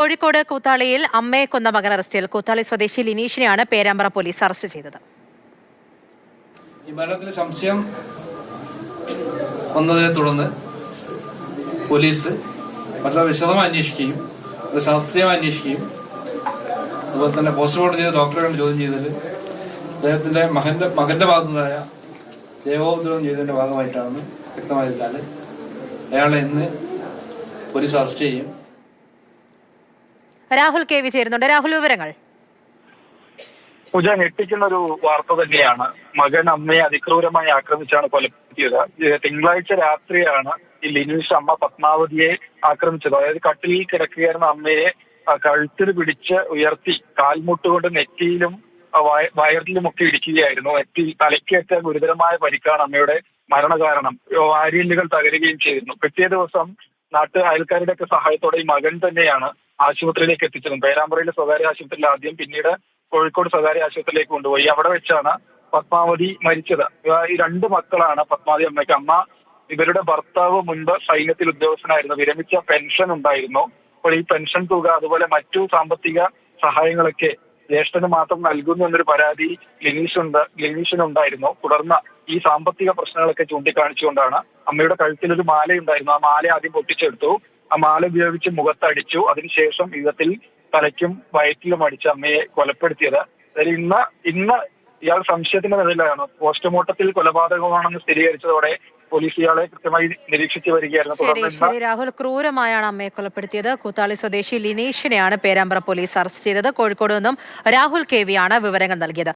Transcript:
കോഴിക്കോട് കൂത്താളിയിൽ അമ്മയെ കൊന്ന മകൻ അറസ്റ്റിൽ. കൂത്താളി സ്വദേശി ലിനീഷിനെയാണ് പേരാമ്പ്ര പോലീസ് അറസ്റ്റ് ചെയ്തത്. ഈ മരണത്തിൽ സംശയം വന്നതിനെ തുടർന്ന് പോലീസ് വളരെ വിശദമായി അന്വേഷിക്കുകയും അത് ശാസ്ത്രീയമായി അന്വേഷിക്കുകയും അതുപോലെ തന്നെ പോസ്റ്റ്മോർട്ടം ചെയ്ത ഡോക്ടറെ കണ്ട് ചോദ്യം ചെയ്തതിൽ അദ്ദേഹത്തിന്റെ മകന്റെ ഭാഗത്തുനിന്നായ ദേവോപദ്രവം ചെയ്തതിന്റെ ഭാഗമായിട്ടാണെന്ന് വ്യക്തമായതിനാൽ അയാളെ ഇന്ന് പോലീസ് അറസ്റ്റ് ചെയ്യും. രാഹുൽ കെ വി ചേരുന്നുണ്ട്. രാഹുൽ, വിവരങ്ങൾ. പൂജ, ഞെട്ടിക്കുന്ന ഒരു വാർത്ത തന്നെയാണ്. മകൻ അമ്മയെ അതിക്രൂരമായി ആക്രമിച്ചാണ് കൊലപ്പെടുത്തിയത്. തിങ്കളാഴ്ച രാത്രിയാണ് ഈ ലിനീഷ് അമ്മ പത്മാവതിയെ ആക്രമിച്ചത്. അതായത് കട്ടിലിൽ കിടക്കുകയായിരുന്ന അമ്മയെ കഴുത്തിൽ പിടിച്ച് ഉയർത്തി കാൽമുട്ടുകൊണ്ട് നെറ്റിയിലും വയറിലുമൊക്കെ ഇടിക്കുകയായിരുന്നു. തലയ്ക്കേറ്റ ഗുരുതരമായ പരിക്കാണ് അമ്മയുടെ മരണകാരണം. വാരിയല്ലുകൾ തകരുകയും ചെയ്തിരുന്നു. പിറ്റേ ദിവസം അയൽക്കാരുടെ ഒക്കെ സഹായത്തോടെ ഈ മകൻ തന്നെയാണ് ആശുപത്രിയിലേക്ക് എത്തിച്ചത്. പേരാമ്പ്രയിലെ സ്വകാര്യ ആശുപത്രിയിൽ ആദ്യം, പിന്നീട് കോഴിക്കോട് സ്വകാര്യ ആശുപത്രിയിലേക്ക് കൊണ്ടുപോയി. അവിടെ വെച്ചാണ് പത്മാവതി മരിച്ചത്. ഈ രണ്ട് മക്കളാണ് പത്മാവതി അമ്മയ്ക്ക്. അമ്മ ഇവരുടെ ഭർത്താവ് മുൻപ് സൈന്യത്തിൽ ഉദ്യോഗസ്ഥനായിരുന്നു. വിരമിച്ച പെൻഷൻ ഉണ്ടായിരുന്നു. അപ്പോൾ ഈ പെൻഷൻ തുക അതുപോലെ സാമ്പത്തിക സഹായങ്ങളൊക്കെ ജ്യേഷ്ഠന് മാത്രം നൽകുന്നു എന്നൊരു പരാതി ലിനീഷിനുണ്ടായിരുന്നു. തുടർന്ന് ഈ സാമ്പത്തിക പ്രശ്നങ്ങളൊക്കെ ചൂണ്ടിക്കാണിച്ചുകൊണ്ടാണ് അമ്മയുടെ കഴുത്തിലൊരു മാലയുണ്ടായിരുന്നു. ആ മാല ആദ്യം പൊട്ടിച്ചെടുത്തു. ആ മാല ഉപയോഗിച്ച് മുഖത്തടിച്ചു. അതിനുശേഷം വിധത്തിൽ തലയ്ക്കും വയറ്റിലും അടിച്ച് അമ്മയെ കൊലപ്പെടുത്തിയത്. അതായത് ഇന്ന് ഇയാൾ സംശയത്തിന്റെ നിലയിലാണ്. പോസ്റ്റ്മോർട്ടത്തിൽ കൊലപാതകമാണെന്ന് സ്ഥിരീകരിച്ചതോടെ പോലീസ് ഇയാളെ കൃത്യമായി നിരീക്ഷിച്ചു വരികയായിരുന്നു. ശരി രാഹുൽ, ക്രൂരമായാണ് അമ്മയെ കൊലപ്പെടുത്തിയത്. കൂത്താളി സ്വദേശി ലിനീഷിനെയാണ് പേരാമ്പ്ര പോലീസ് അറസ്റ്റ് ചെയ്തത്. കോഴിക്കോട് നിന്നും രാഹുൽ കെ വി ആണ് വിവരങ്ങൾ നൽകിയത്.